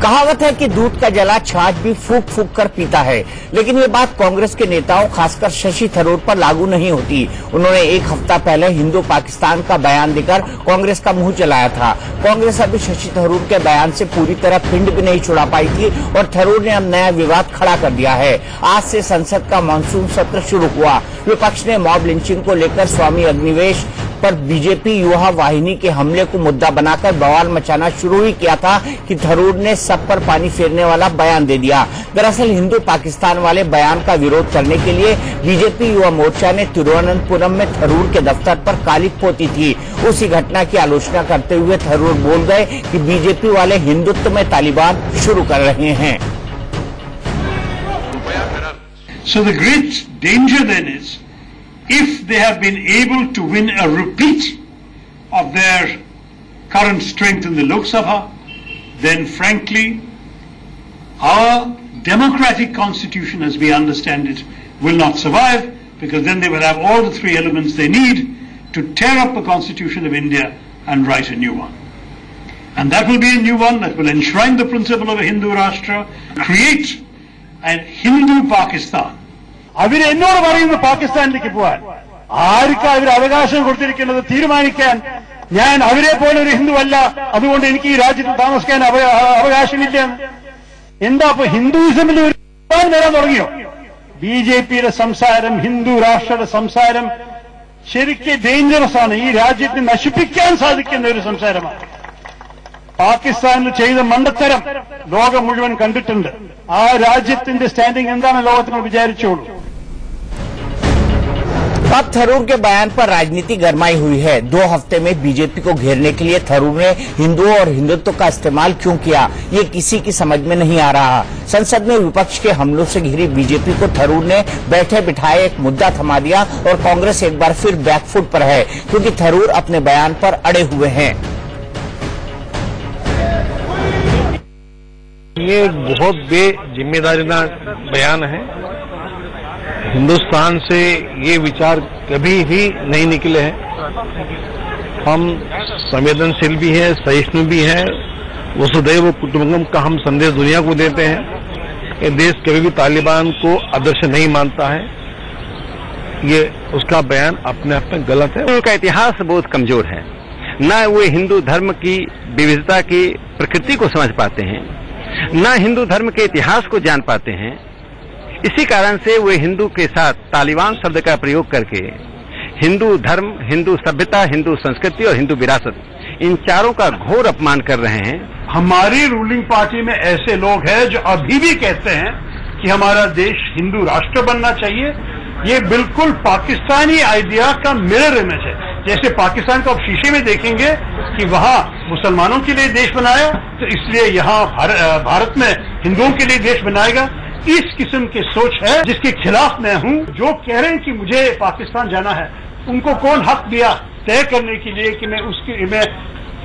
कहावत है कि दूध का जला छाछ भी फूंक फूंक कर पीता है, लेकिन ये बात कांग्रेस के नेताओं खासकर शशि थरूर पर लागू नहीं होती। उन्होंने एक हफ्ता पहले हिंदू पाकिस्तान का बयान देकर कांग्रेस का मुंह चलाया था। कांग्रेस अभी शशि थरूर के बयान से पूरी तरह पिंड भी नहीं छुड़ा पाई थी और थरूर ने अब नया विवाद खड़ा कर दिया है। आज से संसद का मानसून सत्र शुरू हुआ। विपक्ष ने मॉब लिंचिंग को लेकर स्वामी अग्निवेश पर बीजेपी युवा वाहिनी के हमले को मुद्दा बनाकर बवाल मचाना शुरू ही किया था कि थरूर ने सब पर पानी फेरने वाला बयान दे दिया। दरअसल हिंदू पाकिस्तान वाले बयान का विरोध करने के लिए बीजेपी युवा मोर्चा ने तिरुवनंतपुरम में थरूर के दफ्तर पर कालिख पोती थी। उसी घटना की आलोचना करते हुए थरूर बोल गए कि बीजेपी वाले हिंदुत्व में तालिबान शुरू कर रहे हैं। So the great danger then is, if they have been able to win a repeat of their current strength in the Lok Sabha, then frankly, our democratic constitution as we understand it will not survive, because then they will have all the three elements they need to tear up the constitution of India and write a new one. And that will be a new one that will enshrine the principle of a Hindu Rashtra, create a Hindu Pakistan. അവര് എന്നോട് പറയുന്നു പാകിസ്ഥാനിലേക്ക് പോവാൻ. ആർക്കാ അവർ അവകാശം കൊടുത്തിരിക്കുന്നത് തീരുമാനിക്കാൻ? ഞാൻ അവരെ പോലെ ഒരു ഹിന്ദുവല്ല, അതുകൊണ്ട് എനിക്ക് ഈ രാജ്യത്ത് താമസിക്കാൻ അവകാശമില്ല. എന്താ ഇപ്പൊ ഹിന്ദുയിസമിൽ ഒരു വരാൻ തുടങ്ങിയോ? ബിജെപിയുടെ സംസാരം, ഹിന്ദു രാഷ്ട്രയുടെ സംസാരം ശരിക്കും ഡേഞ്ചറസ് ആണ്. ഈ രാജ്യത്തെ നശിപ്പിക്കാൻ സാധിക്കുന്ന ഒരു സംസാരമാണ്. പാകിസ്ഥാനിൽ ചെയ്ത മണ്ടത്തരം ലോകം മുഴുവൻ കണ്ടിട്ടുണ്ട്. ആ രാജ്യത്തിന്റെ സ്റ്റാൻഡിംഗ് എന്താണ് ലോകത്തിന് വിചാരിച്ചോളൂ. अब थरूर के बयान पर राजनीति गरमाई हुई है। 2 हफ्ते में बीजेपी को घेरने के लिए थरूर ने हिंदुओं और हिंदुत्व का इस्तेमाल क्यों किया, ये किसी की समझ में नहीं आ रहा। संसद में विपक्ष के हमलों से घिरी बीजेपी को थरूर ने बैठे बिठाए एक मुद्दा थमा दिया और कांग्रेस एक बार फिर बैकफुट पर है, क्योंकि थरूर अपने बयान पर अड़े हुए हैं। ये बहुत बेजिम्मेदारी बयान है। हिंदुस्तान से ये विचार कभी भी नहीं निकले हैं। हम संवेदनशील भी हैं, सहिष्णु भी हैं। वसुधैव कुटुंबकम का हम संदेश दुनिया को देते हैं। ये देश कभी भी तालिबान को आदर्श नहीं मानता है। ये उसका बयान अपने आप में गलत है। उनका इतिहास बहुत कमजोर है। न वे हिंदू धर्म की विविधता की प्रकृति को समझ पाते हैं, न हिंदू धर्म के इतिहास को जान पाते हैं। इसी कारण से वे हिंदू के साथ तालिबान शब्द का प्रयोग करके हिंदू धर्म, हिंदू सभ्यता, हिंदू संस्कृति और हिंदू विरासत, इन चारों का घोर अपमान कर रहे हैं। हमारी रूलिंग पार्टी में ऐसे लोग हैं जो अभी भी कहते हैं कि हमारा देश हिंदू राष्ट्र बनना चाहिए। ये बिल्कुल पाकिस्तानी आइडिया का मिरर इमेज है। जैसे पाकिस्तान को आप शीशे में देखेंगे कि वहां मुसलमानों के लिए देश बनाया, तो इसलिए यहाँ भारत में हिंदुओं के लिए देश बनाएगा। इस किस्म की सोच है जिसके खिलाफ मैं हूं। जो कह रहे हैं कि मुझे पाकिस्तान जाना है, उनको कौन हक दिया तय करने के लिए कि मैं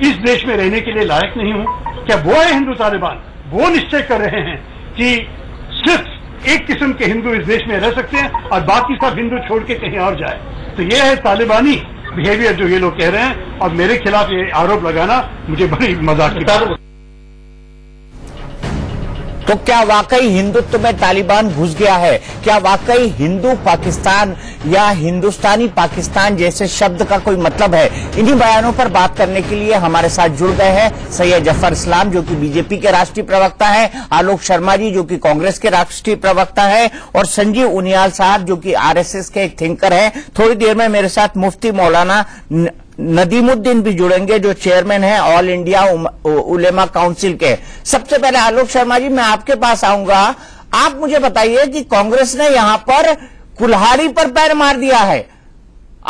इस देश में रहने के लिए लायक नहीं हूं? क्या वो है हिंदू तालिबान? वो निश्चय कर रहे हैं कि सिर्फ एक किस्म के हिंदू इस देश में रह सकते हैं और बाकी सब हिंदू छोड़ के कहीं और जाए। तो ये है तालिबानी बिहेवियर जो ये लोग कह रहे हैं, और मेरे खिलाफ ये आरोप लगाना मुझे बड़ी मजाक की बात है। तो क्या वाकई हिंदुत्व में तालिबान घुस गया है? क्या वाकई हिंदू पाकिस्तान या हिंदुस्तानी पाकिस्तान जैसे शब्द का कोई मतलब है? इन्हीं बयानों पर बात करने के लिए हमारे साथ जुड़ गए हैं सैयद जफर इस्लाम, जो कि बीजेपी के राष्ट्रीय प्रवक्ता है, आलोक शर्मा जी, जो कि कांग्रेस के राष्ट्रीय प्रवक्ता है, और संजीव उनियाल साहब, जो कि आरएसएस के एक थिंकर हैं। थोड़ी देर में मेरे साथ मुफ्ती मौलाना नदीमुद्दीन भी जुड़ेंगे, जो चेयरमैन है ऑल इंडिया उलेमा काउंसिल के। सबसे पहले आलोक शर्मा जी, मैं आपके पास आऊंगा। आप मुझे बताइए कि कांग्रेस ने यहां पर कुल्हाड़ी पर पैर मार दिया है।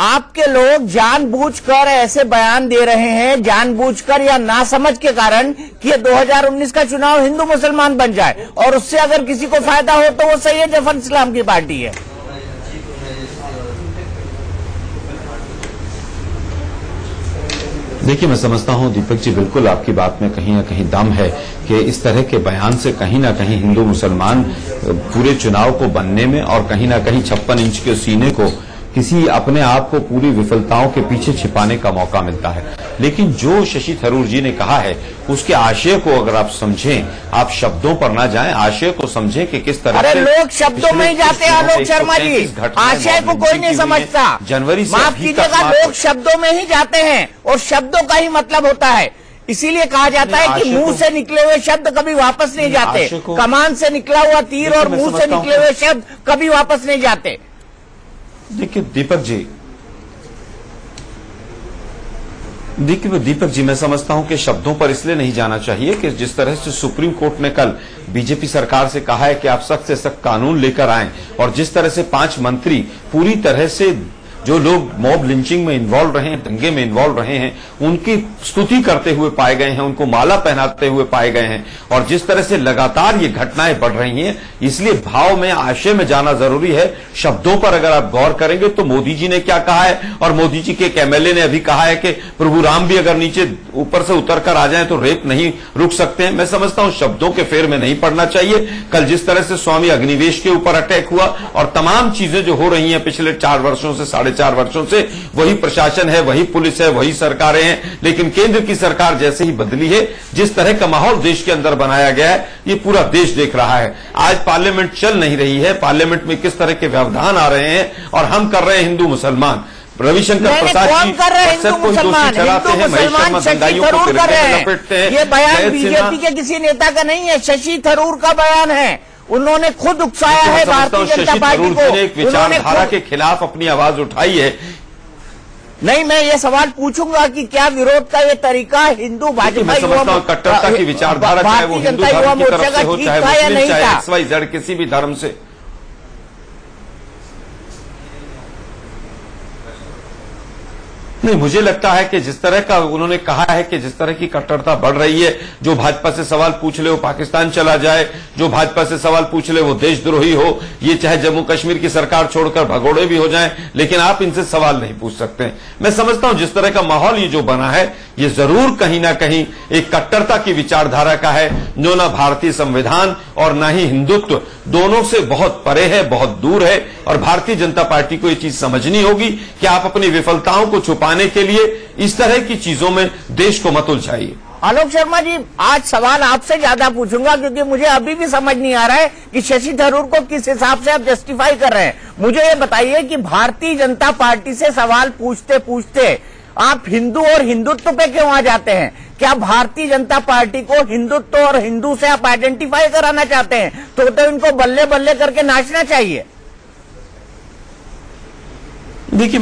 आपके लोग जानबूझकर ऐसे बयान दे रहे हैं, जानबूझकर या नासमझ के कारण, कि 2019 का चुनाव हिंदू मुसलमान बन जाए, और उससे अगर किसी को फायदा हो तो वो सैयद जफर इस्लाम की पार्टी है। देखिए, मैं समझता हूं दीपक जी, बिल्कुल आपकी बात में कहीं ना कहीं दम है कि इस तरह के बयान से कहीं ना कहीं हिंदू मुसलमान पूरे चुनाव को बनने में और कहीं ना कहीं 56 इंच के सीने को किसी अपने आप को पूरी विफलताओं के पीछे छिपाने का मौका मिलता है। लेकिन जो शशि थरूर जी ने कहा है उसके आशय को अगर आप समझें, आप शब्दों पर ना जाएं, आशय को समझें कि किस तरह अरे से लोग शब्दों में ही जाते हैं आलोक शर्मा जी, आशय को कोई नहीं समझता। जनवरी से माफ कीजिएगा, लोग शब्दों में ही जाते हैं और शब्दों का ही मतलब होता है। इसीलिए कहा जाता है कि मुंह से निकले हुए शब्द कभी वापस नहीं जाते। कमान से निकला हुआ तीर और मुंह से निकले हुए शब्द कभी वापस नहीं जाते। देखिए दीपक जी, मैं समझता हूं कि शब्दों पर इसलिए नहीं जाना चाहिए कि जिस तरह से सुप्रीम कोर्ट ने कल बीजेपी सरकार से कहा है कि आप सख्त से सख्त कानून लेकर आएं, और जिस तरह से 5 मंत्री पूरी तरह से जो लोग मॉब लिंचिंग में इन्वॉल्व रहे हैं, दंगे में इन्वॉल्व रहे हैं, उनकी स्तुति करते हुए पाए गए हैं, उनको माला पहनाते हुए पाए गए हैं, और जिस तरह से लगातार ये घटनाएं बढ़ रही हैं, इसलिए भाव में, आशय में जाना जरूरी है। शब्दों पर अगर आप गौर करेंगे तो मोदी जी ने क्या कहा है, और मोदी जी के एक एमएलए ने अभी कहा है कि प्रभु राम भी अगर नीचे ऊपर से उतर कर आ जाए तो रेप नहीं रुक सकते हैं। मैं समझता हूं शब्दों के फेर में नहीं पड़ना चाहिए। कल जिस तरह से स्वामी अग्निवेश के ऊपर अटैक हुआ और तमाम चीजें जो हो रही हैं पिछले 4 वर्षों से, 4.5 वर्षों से, वही प्रशासन है, वही पुलिस है, वही सरकारें हैं, लेकिन केंद्र की सरकार जैसे ही बदली है, जिस तरह का माहौल देश के अंदर बनाया गया है, ये पूरा देश देख रहा है। आज पार्लियामेंट चल नहीं रही है, पार्लियामेंट में किस तरह के व्यवधान आ रहे हैं, और हम कर रहे हैं हिंदू मुसलमान। रविशंकर प्रसाद जी हिंदू मुसलमान शशि थरूर कर रहे हैं। ये बयान बीजेपी के किसी नेता का नहीं है, शशि थरूर का बयान है। उन्होंने खुद उकसाया है भारतीय जनता पार्टी को। एक विचारधारा के खिलाफ अपनी आवाज उठाई है। नहीं, मैं ये सवाल पूछूंगा कि क्या विरोध का ये तरीका हिंदू भाजपा कट्टरता की विचारधारा, चाहे वो हिंदू धर्म की तरफ से हो, चाहे मुस्लिम, चाहे XYZ किसी भी धर्म से, नहीं, मुझे लगता है कि जिस तरह का उन्होंने कहा है कि जिस तरह की कट्टरता बढ़ रही है, जो भाजपा से सवाल पूछ ले वो पाकिस्तान चला जाए, जो भाजपा से सवाल पूछ ले वो देशद्रोही हो, ये चाहे जम्मू कश्मीर की सरकार छोड़कर भगोड़े भी हो जाएं, लेकिन आप इनसे सवाल नहीं पूछ सकते। मैं समझता हूं जिस तरह का माहौल ये जो बना है, ये जरूर कहीं ना कहीं एक कट्टरता की विचारधारा का है, जो ना भारतीय संविधान और ना ही हिंदुत्व, दोनों से बहुत परे है, बहुत दूर है। और भारतीय जनता पार्टी को ये चीज समझनी होगी कि आप अपनी विफलताओं को छुपाने के लिए इस तरह की चीजों में देश को मत उलझाइए। आलोक शर्मा जी, आज सवाल आपसे ज्यादा पूछूंगा क्योंकि मुझे अभी भी समझ नहीं आ रहा है कि शशि थरूर को किस हिसाब से आप जस्टिफाई कर रहे हैं। मुझे ये बताइए कि भारतीय जनता पार्टी से सवाल पूछते पूछते आप हिंदू और हिंदुत्व पे क्यों आ जाते हैं? क्या भारतीय जनता पार्टी को हिंदुत्व और हिंदू से आप आइडेंटिफाई कराना चाहते हैं? तो इनको बल्ले बल्ले करके नाचना चाहिए। देखिए,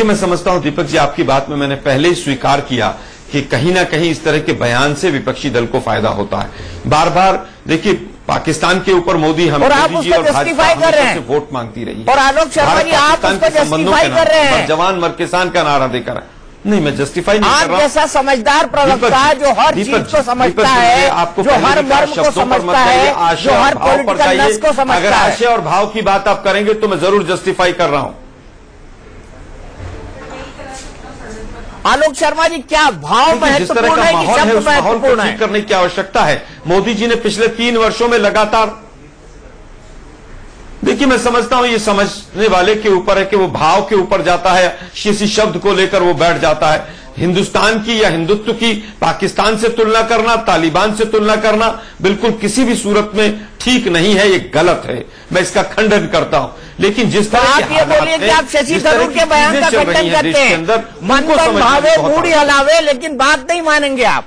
मैं समझता हूं दीपक जी, आपकी बात में मैंने पहले ही स्वीकार किया कि कहीं ना कहीं इस तरह के बयान से विपक्षी दल को फायदा होता है। बार बार देखिए, पाकिस्तान के ऊपर मोदी जी और भाजपा से वोट मांगती रही है। और आलोक शर्मा जी, आप उसको जस्टिफाई कर रहे हैं। जवान मर किसान का नारा देकर। नहीं, मैं जस्टिफाई नहीं कर रहा। आप जैसा समझदार प्रवक्ता है जो हर चीज को समझता है, जो हर मर्म को समझता है, जो हर पॉलिटिकल नस को समझता है। अगर आशय और भाव की बात आप करेंगे तो मैं जरूर जस्टिफाई कर रहा हूं। आलोक शर्मा जी, क्या भाव महत्वपूर्ण है कि शब्द महत्वपूर्ण है? करने की आवश्यकता है। मोदी जी ने पिछले 3 वर्षों में लगातार, देखिए, मैं समझता हूं ये समझने वाले के ऊपर है कि वो भाव के ऊपर जाता है, किसी शब्द को लेकर वो बैठ जाता है। हिंदुस्तान की या हिंदुत्व की पाकिस्तान से तुलना करना, तालिबान से तुलना करना बिल्कुल किसी भी सूरत में ठीक नहीं है, ये गलत है। मैं इसका खंडन करता हूं। लेकिन जिस तरह आप ये बोलिए कि आप शशि थरूर के बयान का खंडन करते हैं, मन तन भावे मूड़ी हलावे, लेकिन बात नहीं मानेंगे आप।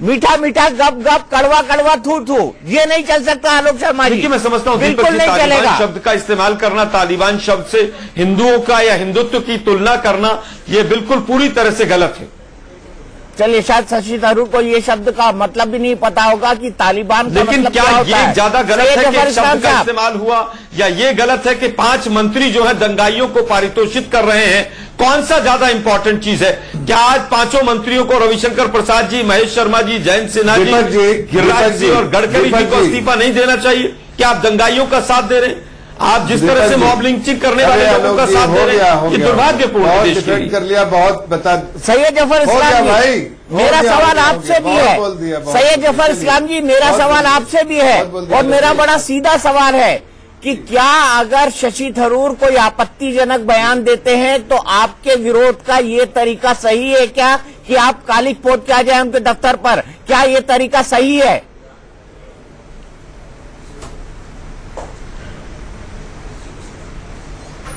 मीठा मीठा गप गप, कड़वा कड़वा थू थू, ये नहीं चल सकता आलोक शर्मा जी। मैं समझता हूं बिल्कुल नहीं चलेगा। शब्द का इस्तेमाल करना, तालिबान शब्द से हिंदुओं का या हिंदुत्व की तुलना करना, ये बिल्कुल पूरी तरह से गलत है। चलिए, शायद शशि थरूर को ये शब्द का मतलब भी नहीं पता होगा कि तालिबान का लेकिन मतलब क्या ये ज्यादा गलत है कि शब्द का इस्तेमाल हुआ, या ये गलत है कि 5 मंत्री जो है दंगाइयों को पारितोषित कर रहे हैं? कौन सा ज्यादा इंपॉर्टेंट चीज है? क्या आज 5 मंत्रियों को, रविशंकर प्रसाद जी, महेश शर्मा जी, जयंत सिन्हा जी, गिरिराज जी और गडकरी जी को इस्तीफा नहीं देना चाहिए? क्या आप दंगाइयों का साथ दे रहे हैं? आप जिस तरह से मॉब लिंचिंग करने वाले लोगों का साथ दे रहे हैं, ये दुर्भाग्यपूर्ण देश के लिए। कर लिया, बहुत बता। सैयद जफर इस्लाम जी, मेरा सवाल आपसे भी है। सैयद जफर इस्लाम जी, मेरा सवाल आपसे भी है, और मेरा बड़ा सीधा सवाल है कि क्या अगर शशि थरूर कोई आपत्तिजनक बयान देते हैं तो आपके विरोध का ये तरीका सही है क्या कि आप कालिक पोत के आ जाए उनके दफ्तर पर? क्या ये तरीका सही है?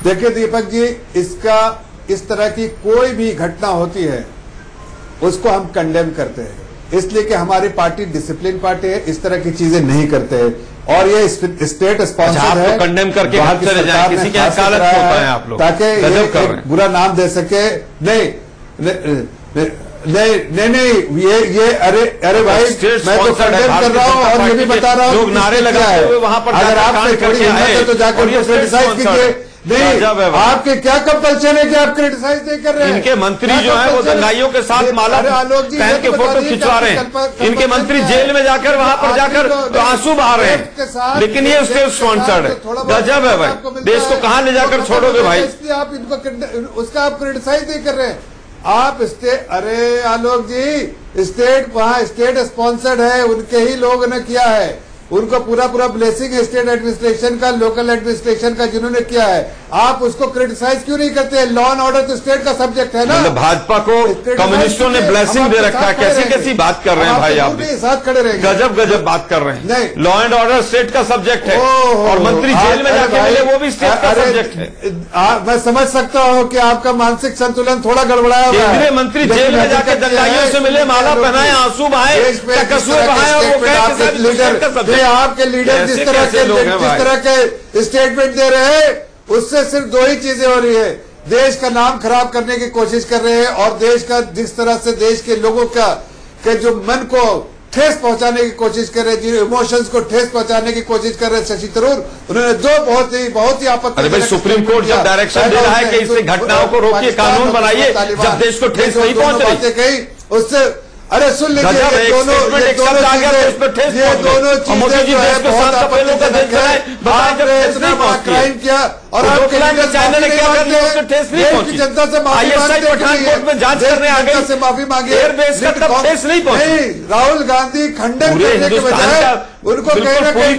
देखिए दीपक जी, इसका इस तरह की कोई भी घटना होती है उसको हम कंडेम करते हैं, इसलिए कि हमारी पार्टी डिसिप्लिन पार्टी है, इस तरह की चीजें नहीं करते हैं। और ये स्टेट स्पॉन्सर्ड है, कंडेम करके वहां की सरकार ने खास कराया है ताकि ये बुरा नाम दे सके। नहीं, ये अरे भाई, मैं तो कंडेम कर रहा हूँ और ये भी बता रहा हूँ नारे लगाए हुए वहां पर। अगर आपसे थोड़ी हिम्मत है तो जाकर उनको क्रिटिसाइज कीजिए। नहीं, आपके क्या कंपल्शन है कि आप क्रिटिसाइज नहीं कर रहे हैं? इनके मंत्री जो है वो दंगाइयों के साथ माला पहन के फोटो खिंचवा रहे हैं। इनके मंत्री जेल में जाकर वहां पर जाकर तो आंसू बहा रहे हैं, लेकिन ये स्टेट स्पॉन्सर्ड है। गजब है भाई, देश को कहां ले जाकर छोड़ोगे भाई? आप इनको उसका आप क्रिटिसाइज नहीं कर रहे हैं आप। अरे आलोक जी, स्टेट वहां स्टेट स्पॉन्सर्ड है, उनके ही लोगों ने किया है, उनको पूरा ब्लेसिंग स्टेट एडमिनिस्ट्रेशन का, लोकल एडमिनिस्ट्रेशन का जिन्होंने किया है। आप उसको क्रिटिसाइज क्यों नहीं करते? लॉ एंड ऑर्डर तो स्टेट का सब्जेक्ट है ना। भाजपा को कम्युनिस्टों ने ब्लेसिंग दे रखा है। कैसी बात कर रहे हैं भाई आप? साथ खड़े रहेंगे। गजब बात कर रहे हैं। नहीं, लॉ एंड ऑर्डर स्टेट का सब्जेक्ट है और मंत्री जेल में जाके मिले वो भी स्टेट का सब्जेक्ट है। मैं समझ सकता हूँ कि आपका मानसिक संतुलन थोड़ा गड़बड़ाया हुआ है। केंद्रीय मंत्री जेल में जाकर दंगाइयों से मिले, माला पहनाए, आंसू बहाए, कसूर बहाए और वो कहे आपके लीडर जिस तरह के स्टेटमेंट दे रहे हैं उससे सिर्फ दो ही चीजें हो रही है। देश का नाम खराब करने की कोशिश कर रहे हैं और देश का जिस तरह से देश के लोगों के जो मन को ठेस पहुंचाने की कोशिश कर रहे हैं, जो इमोशंस को ठेस पहुंचाने की कोशिश कर रहे हैं शशि थरूर, उन्होंने दो बहुत ही आपत्ति। अरे भाई, सुप्रीम कोर्ट जब डायरेक्शन दे रहा है कि इससे घटनाओं को रोकिए, कानून बनाइए, जब देश को ठेस नहीं पहुंच रही कही उससे। अरे सुन लीजिए, ये दोनों चीजें जो है बहुत क्राइम किया और आपके जनता से जांच करने आ गई, से माफी मांगी। नहीं, राहुल गांधी खंडन करने के बजाय उनको कहीं ना कहीं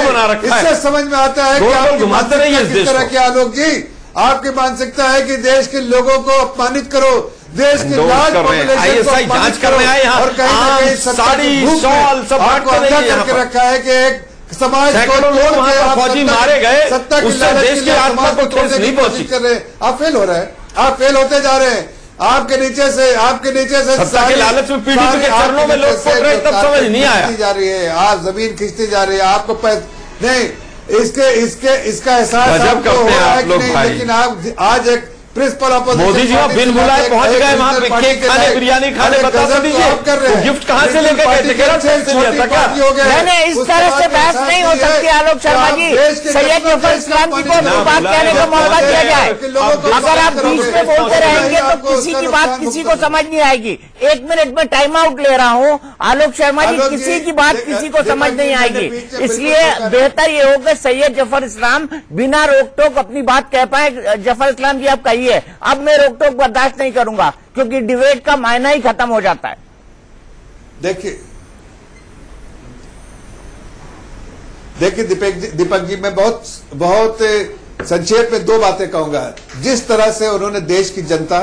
बना रखा है। इससे समझ में आता है कि आपकी मानसिकता किस तरह की। आलोक जी, आपकी मानसिकता है कि देश के लोगों को अपमानित करो, देश की लार्ज पॉपुलेशन को जांच करने आए यहाँ और कहीं ना कहीं साड़ी शॉल सब करके रखा है कि एक समाज को तोड़ के आप फौजी मारे गए, सत्ता की देश की आत्मा को ठेस नहीं पहुंची कर रहे हैं। आप फेल हो रहे हैं, आप फेल होते जा रहे हैं। आपके नीचे से सत्ता के लालच में पीड़ित के चरणों में लोग पड़ रहे, तब समझ नहीं आया। जा रही है, आप जमीन खींचती जा रही है, आपको नहीं इसका एहसास आपको हो रहा है कि नहीं। लेकिन आप आज एक प्रिंसिपल अपोजिशन मोदी जी बिन बुलाए पहुंच गए वहां, केक खाने, बिरयानी खाने, बता दीजिए गिफ्ट कहां से लेके गए थे? नहीं, इस तरह से बहस नहीं हो सकती आलोक शर्मा जी। सैयद जफर इस्लाम जी को बात कहने का मौका दिया जाए। अगर आप बीच में बोलते रहेंगे तो किसी की बात किसी को समझ नहीं आएगी। 1 मिनट में टाइम आउट ले रहा हूँ आलोक शर्मा जी, किसी की बात किसी को समझ नहीं आएगी। इसलिए बेहतर ये होगा सैयद जफर इस्लाम बिना रोक टोक अपनी बात कह पाए। जफर इस्लाम जी आप कहिए, अब मैं रोक टोक बर्दाश्त नहीं करूंगा क्योंकि डिबेट का मायना ही खत्म हो जाता है। देखिए दीपक जी, मैं बहुत संक्षेप में 2 बातें कहूंगा। जिस तरह से उन्होंने देश की जनता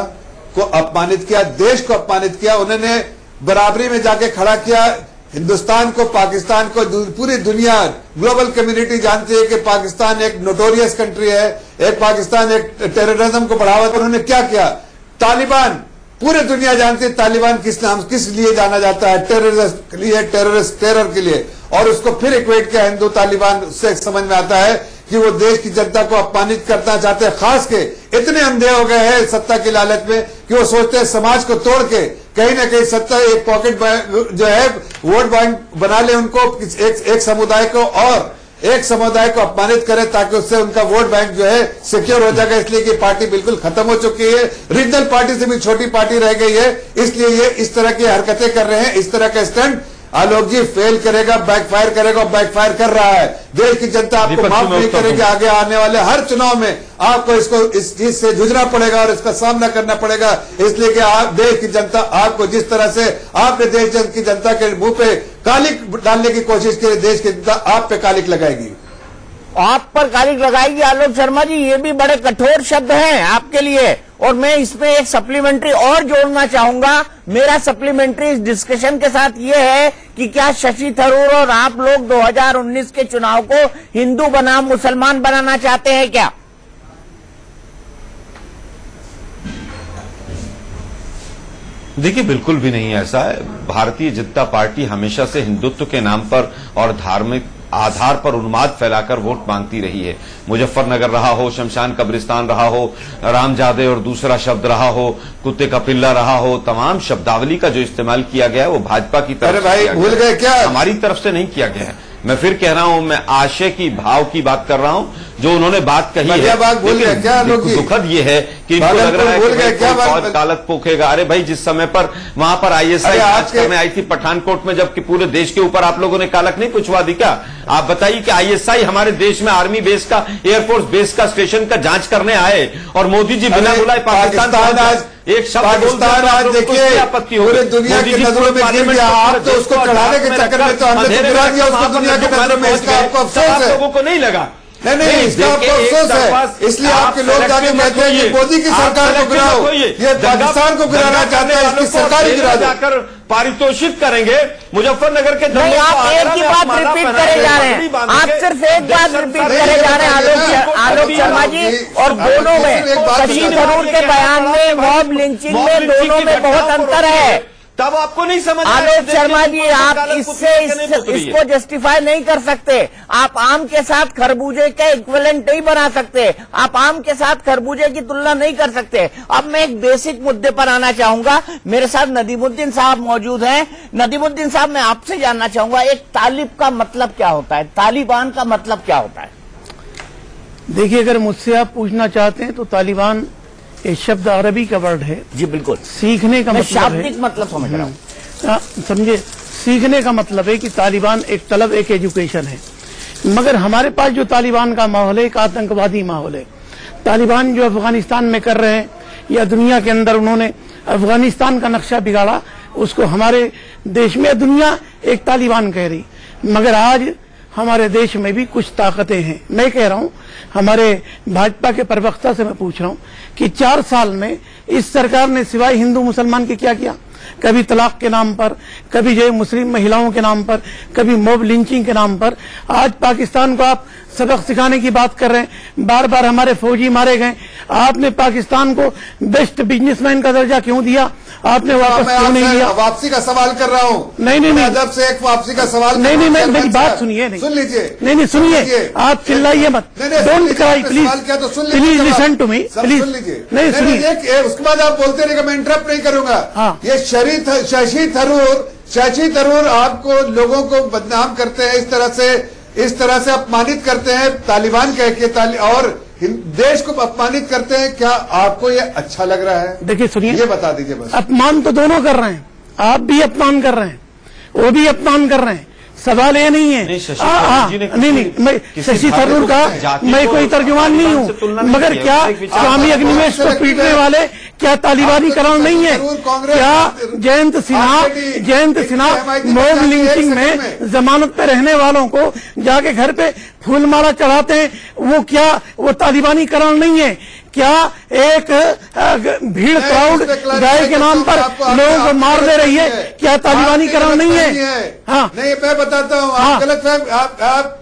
को अपमानित किया, देश को अपमानित किया, उन्होंने बराबरी में जाके खड़ा किया हिंदुस्तान को, पाकिस्तान को। पूरी दुनिया, ग्लोबल कम्युनिटी जानती है कि पाकिस्तान एक नोटोरियस कंट्री है, एक पाकिस्तान एक टेररिज्म को बढ़ावा। उन्होंने क्या किया? तालिबान, पूरी दुनिया जानती है तालिबान किस लिए जाना जाता है, टेररिस्ट के लिए, टेरर के लिए। और उसको फिर इक्वेट किया हिंदू तालिबान से। समझ में आता है कि वो देश की जनता को अपमानित करना चाहते हैं। खास के इतने अंधे हो गए हैं सत्ता की लालच में कि वो सोचते हैं समाज को तोड़ के कहीं ना कहीं सत्ता एक पॉकेट जो है वोट बैंक बना ले, उनको एक समुदाय को और एक समुदाय को अपमानित करे ताकि उससे उनका वोट बैंक जो है सिक्योर हो जाएगा। इसलिए कि पार्टी बिल्कुल खत्म हो चुकी है, रीजनल पार्टी से भी छोटी पार्टी रह गई है। इसलिए ये इस तरह की हरकतें कर रहे हैं। इस तरह का स्टंट आलोक जी फेल करेगा, बैकफायर करेगा, बैकफायर कर रहा है। देश की जनता आपको माफ नहीं करेगी। आगे आने वाले हर चुनाव में आपको इस चीज से जूझना पड़ेगा और इसका सामना करना पड़ेगा। इसलिए कि आप देश की जनता आपको जिस तरह से आपने देश की जनता के मुंह पे कालिक डालने की कोशिश की, देश की जनता आप पे कालिक लगाएगी। आप पर कालिक लगाएगी। आलोक शर्मा जी, ये भी बड़े कठोर शब्द हैं आपके लिए, और मैं इसमें एक सप्लीमेंट्री और जोड़ना चाहूंगा। मेरा सप्लीमेंट्री इस डिस्कशन के साथ ये है कि क्या शशि थरूर और आप लोग 2019 के चुनाव को हिंदू बनाम मुसलमान बनाना चाहते हैं क्या? देखिए, बिल्कुल भी नहीं ऐसा है। भारतीय जनता पार्टी हमेशा से हिंदुत्व के नाम पर और धार्मिक आधार पर उन्माद फैलाकर वोट मांगती रही है। मुजफ्फरनगर रहा हो, शमशान कब्रिस्तान रहा हो, रामजादे और दूसरा शब्द रहा हो, कुत्ते का पिल्ला रहा हो, तमाम शब्दावली का जो इस्तेमाल किया गया है वो भाजपा की तरफ से किया भूल गए क्या? हमारी तरफ से नहीं किया गया है। मैं फिर कह रहा हूं, मैं आशय की भाव की बात कर रहा हूं जो उन्होंने बात कही है। बात भूल गए क्या? दुखद ये है कि इनको लग रहा है कि बहुत कालक पोखेगा। अरे भाई, जिस समय पर वहां पर आईएसआई जांच करने आई थी पठानकोट में, जबकि पूरे देश के ऊपर आप लोगों ने कालक नहीं पूछवा दी क्या? आप बताइए कि आईएसआई हमारे देश में आर्मी बेस का, एयरफोर्स बेस का, स्टेशन का जांच करने आए और मोदी जी बिना बुलाए पाकिस्तान आज एक शब्द आज देखिए आपत्ति हो रही, दुनिया की नजरों में गिर गया। आप तो उसको चढ़ाने के चक्कर में तो हमने तो गिरा दिया उसको दुनिया की नजरों में। इसका आपको अफसोस है? लोगों को नहीं लगा? नहीं, इसका आपको अफसोस है, इसलिए आपके लोग जाके कहते हैं कि मोदी की सरकार को गिराओ, ये पाकिस्तान को गिराना चाहते हैं, इसकी सरकार ही गिरा जाकर पारितोषित करेंगे। मुजफ्फरनगर के नहीं, आप एक ही बात रिपीट करे जा रहे हैं, आप सिर्फ एक बात रिपीट करे जा रहे हैं आलोक शर्मा जी। और दोनों में, शशि थरूर के बयान में, मॉब लिंचिंग में, दोनों में बहुत अंतर है। तब आपको नहीं समझ। आलोक शर्मा जी, आप इसको जस्टिफाई नहीं कर सकते। आप आम के साथ खरबूजे के इक्विवेलेंट नहीं बना सकते। आप आम के साथ खरबूजे की तुलना नहीं कर सकते। अब मैं एक बेसिक मुद्दे पर आना चाहूंगा। मेरे साथ नदीमुद्दीन साहब मौजूद हैं। नदीमुद्दीन साहब, मैं आपसे जानना चाहूंगा, एक तालिब का मतलब क्या होता है? तालिबान का मतलब क्या होता है? देखिए, अगर मुझसे आप पूछना चाहते हैं तो तालिबान ये शब्द अरबी का वर्ड है। जी बिल्कुल। सीखने का मतलब शाब्दिक मतलब समझ रहा हूँ। समझे, सीखने का मतलब है कि तालिबान एक तलब, एक एजुकेशन है। मगर हमारे पास जो तालिबान का माहौल है एक आतंकवादी माहौल है। तालिबान जो अफगानिस्तान में कर रहे हैं या दुनिया के अंदर उन्होंने अफगानिस्तान का नक्शा बिगाड़ा, उसको हमारे देश में दुनिया एक तालिबान कह रही। मगर आज हमारे देश में भी कुछ ताकतें हैं। मैं कह रहा हूं, हमारे भाजपा के प्रवक्ता से मैं पूछ रहा हूं कि 4 साल में इस सरकार ने सिवाय हिंदू मुसलमान के क्या किया? कभी तलाक के नाम पर, कभी जो मुस्लिम महिलाओं के नाम पर, कभी मॉब लिंचिंग के नाम पर। आज पाकिस्तान को आप सबक सिखाने की बात कर रहे हैं। बार बार हमारे फौजी मारे गए। आपने पाकिस्तान को बेस्ट बिजनेसमैन का दर्जा क्यों दिया? आपने वापस क्यों नहीं लिया? वापसी का सवाल कर रहा हूं। नहीं, अदब से एक वापसी का सवाल। नहीं, मेरी बात सुनिए। सुन लीजिए। नहीं, सुनिए। आप चिल्लाइए मत। Don't cry please, please listen to me please. नहीं सुनिए, उसके बाद आप बोलते रहेगा, मैं इंटरप्ट नहीं करूंगा। हाँ। ये शशि थरूर आपको, लोगों को बदनाम करते हैं, इस तरह से अपमानित करते हैं तालिबान कह के, और देश को अपमानित करते हैं। क्या आपको ये अच्छा लग रहा है? देखिए, सुनिए, ये बता दीजिए बस। अपमान तो दोनों कर रहे हैं। आप भी अपमान कर रहे हैं, वो भी अपमान कर रहे हैं। सवाल ये नहीं है। नहीं, मैं शशि थरूर का मैं कोई तर्जुमान नहीं हूँ। मगर क्या स्वामी अग्निवेश को पीटने वाले क्या तालिबानीकरण नहीं है? क्या जयंत सिन्हा मॉब लिंचिंग में जमानत पे रहने वालों को जाके घर पे फूलमाला चढ़ाते हैं, वो तालिबानीकरण नहीं है? क्या एक भीड़ क्राउड गाय के नाम पर लोगों को मार दे रही है? क्या तालिबानीकरण नहीं है? हाँ, नहीं, मैं बताता हूँ। आप गलत आप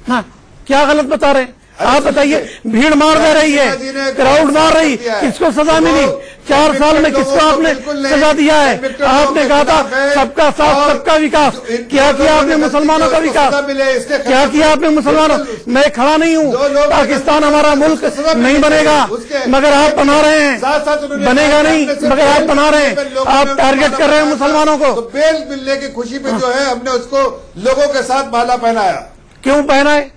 हाँ, क्या गलत बता रहे हैं? आप बताइए। भीड़ मार दे रही है, क्राउड मार रही, किसको सजा मिली? 4 साल में किसको आपने सजा दिया है? आपने कहा था सबका साथ सबका विकास। क्या किया आपने मुसलमानों का विकास? क्या किया आपने मुसलमानों? मैं खड़ा नहीं हूँ, पाकिस्तान हमारा मुल्क नहीं बनेगा, मगर आप बना रहे हैं। बनेगा नहीं, मगर आप बना रहे हैं। आप टारगेट कर रहे हैं मुसलमानों को। बेल मिलने की खुशी पे जो है, हमने उसको लोगों के साथ माला पहनाया। क्यों पहनाए?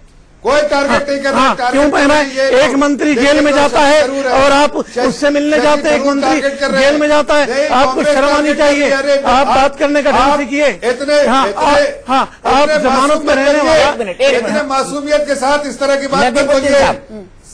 कोई टारगेट नहीं कर रहा। क्यों पहना है? एक मंत्री जेल में जाता है और आप उससे मिलने जाते हैं। एक मंत्री जेल में जाता है, आपको शर्म आनी चाहिए। आप बात करने का ढंग सीखिए। आप जमानत में रहने वाले इतने मासूमियत के साथ इस तरह की बात मत बोलिए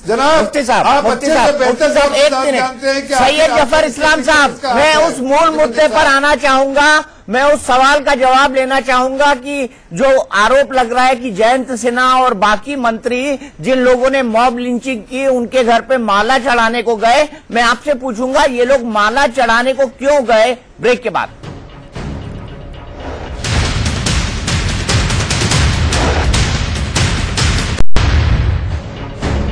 जनाब। आप अच्छे से बेहतर जानते हैं कि सैयद जफर इस्लाम साहब, मैं उस मूल मुद्दे पर आना चाहूंगा। मैं उस सवाल का जवाब लेना चाहूंगा कि जो आरोप लग रहा है कि जयंत सिन्हा और बाकी मंत्री जिन लोगों ने मॉब लिंचिंग की उनके घर पे माला चढ़ाने को गए, मैं आपसे पूछूंगा ये लोग माला चढ़ाने को क्यों गए? ब्रेक के बाद।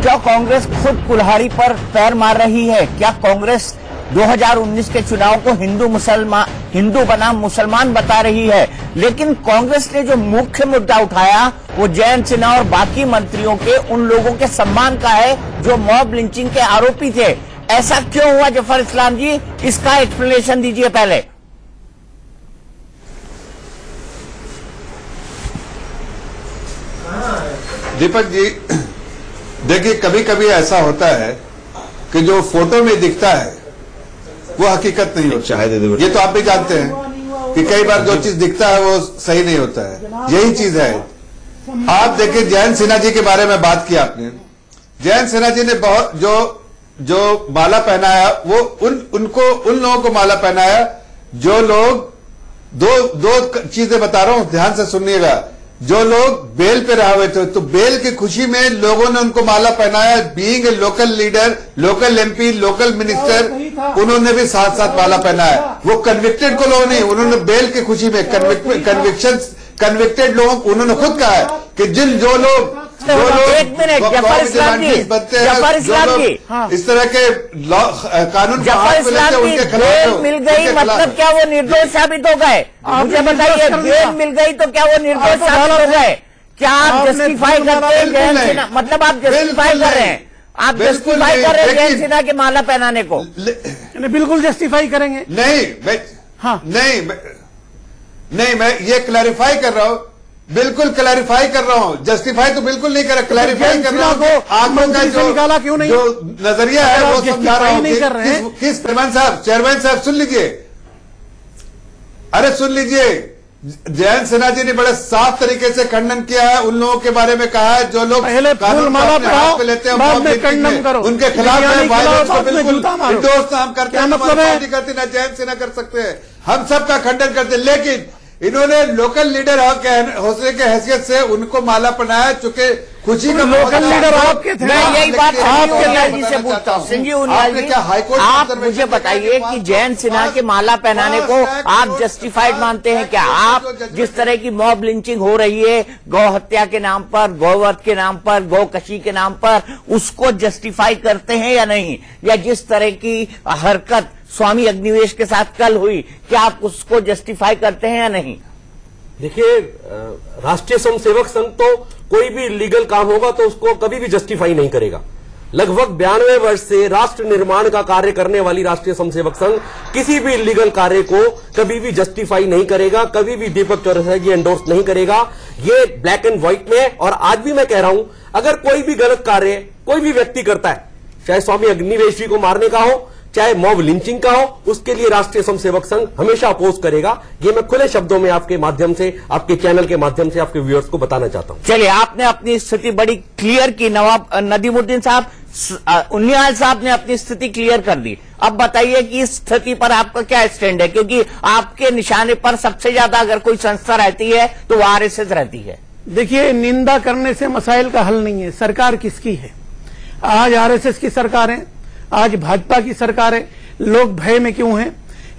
क्या कांग्रेस खुद कुल्हाड़ी पर पैर मार रही है? क्या कांग्रेस 2019 के चुनाव को हिंदू बनाम मुसलमान बता रही है? लेकिन कांग्रेस ने जो मुख्य मुद्दा उठाया वो जयंत सिन्हा और बाकी मंत्रियों के, उन लोगों के सम्मान का है जो मॉब लिंचिंग के आरोपी थे। ऐसा क्यों हुआ जफर इस्लाम जी? इसका एक्सप्लेनेशन दीजिए पहले। दीपक जी, देखिए कभी कभी ऐसा होता है कि जो फोटो में दिखता है वो हकीकत नहीं होता है। ये तो आप भी जानते हैं कि कई बार जो चीज दिखता है वो सही नहीं होता है। यही चीज है। आप देखिए जयंत सिन्हा जी के बारे में बात की आपने। जयंत सिन्हा जी ने बहुत जो माला पहनाया वो उन लोगों को माला पहनाया जो लोग दो चीजें बता रहा हूं, ध्यान से सुनिएगा। जो लोग बेल पे रहे हुए थे तो बेल की खुशी में लोगों ने उनको माला पहनाया। Being a local leader, local MP, local minister, उन्होंने भी साथ साथ माला पहनाया। वो कन्विक्टेड को लोग नहीं, उन्होंने बेल की खुशी में कन्विक्टेड लोगों उन्होंने खुद कहा है कि जो लोग एक मिनट, जफर इस्लाम जी, जफर इस्लाम जी, इस तरह के कानून जफर इस्लाम जी, बेल मिल गई मतलब क्या वो निर्दोष साबित हो गए? मुझे बताइए, बेल मिल गई तो क्या वो निर्दोष साबित हो गए? क्या आप जस्टिफाई करते हैं जयंत सिन्हा? मतलब आप जस्टिफाई कर रहे हैं, आप जस्टिफाई कर रहे हैं जयंत सिन्हा के माला पहनाने को? बिल्कुल जस्टिफाई करेंगे। नहीं, मैं ये क्लैरिफाई कर रहा हूं, बिल्कुल क्लैरिफाई कर रहा हूं। जस्टिफाई तो बिल्कुल नहीं कर रहा, क्लैरिफाई कर रहा हूं। आंखों का जो नजरिया है वो समझा रहा हूं। किस चेयरमैन साहब सुन लीजिए, अरे सुन लीजिए। जयंत सिन्हा जी ने बड़े साफ तरीके से खंडन किया है, उन लोगों के बारे में कहा है जो लोग कानून पे लेते हैं उनके खिलाफ बिल्कुल निर्दोष नाम करते हैं, करते ना जयंत सिन्हा कर सकते हैं, हम सबका खंडन करते हैं। लेकिन इन्होंने लोकल लीडर हौसले के हैसियत से उनको माला पहनाया, चूंकि खुशी का लोकल लीडर आपके थे। मैं यही बात जी से पूछता हूँ। संजीव उनियाल जी, आप मुझे बताइए कि जयंत सिन्हा के माला पहनाने को आप जस्टिफाइड मानते हैं क्या? आप जिस तरह की मॉब लिंचिंग हो रही है गौ हत्या के नाम पर, गौवध के नाम पर, गौकशी के नाम पर, उसको जस्टिफाई करते हैं या नहीं? या जिस तरह की हरकत स्वामी अग्निवेश के साथ कल हुई, क्या आप उसको जस्टिफाई करते हैं या नहीं? देखिए, राष्ट्रीय स्वयंसेवक संघ तो कोई भी लीगल काम होगा तो उसको कभी भी जस्टिफाई नहीं करेगा। लगभग 92 वर्ष से राष्ट्र निर्माण का कार्य करने वाली राष्ट्रीय स्वयंसेवक संघ किसी भी लीगल कार्य को कभी भी जस्टिफाई नहीं करेगा, कभी भी दीपक चौरसिया जी एंडोर्स नहीं करेगा। ये ब्लैक एंड व्हाइट में, और आज भी मैं कह रहा हूं, अगर कोई भी गलत कार्य कोई भी व्यक्ति करता है, चाहे स्वामी अग्निवेश जी को मारने का हो, चाहे मॉब लिंचिंग का हो, उसके लिए राष्ट्रीय स्वयंसेवक संघ हमेशा अपोज करेगा। ये मैं खुले शब्दों में आपके माध्यम से, आपके चैनल के माध्यम से आपके व्यूअर्स को बताना चाहता हूं। चलिए, आपने अपनी स्थिति बड़ी क्लियर की। नवाब नदीमुद्दीन साहब, उनियाल साहब ने अपनी स्थिति क्लियर कर दी। अब बताइए कि इस स्थिति पर आपका क्या स्टैंड है? क्योंकि आपके निशाने पर सबसे ज्यादा अगर कोई संस्था रहती है तो वो आरएसएस रहती है। देखिए, निंदा करने से मसाइल का हल नहीं है। सरकार किसकी है? आज आरएसएस की सरकार है, आज भाजपा की सरकार है। लोग भय में क्यों हैं?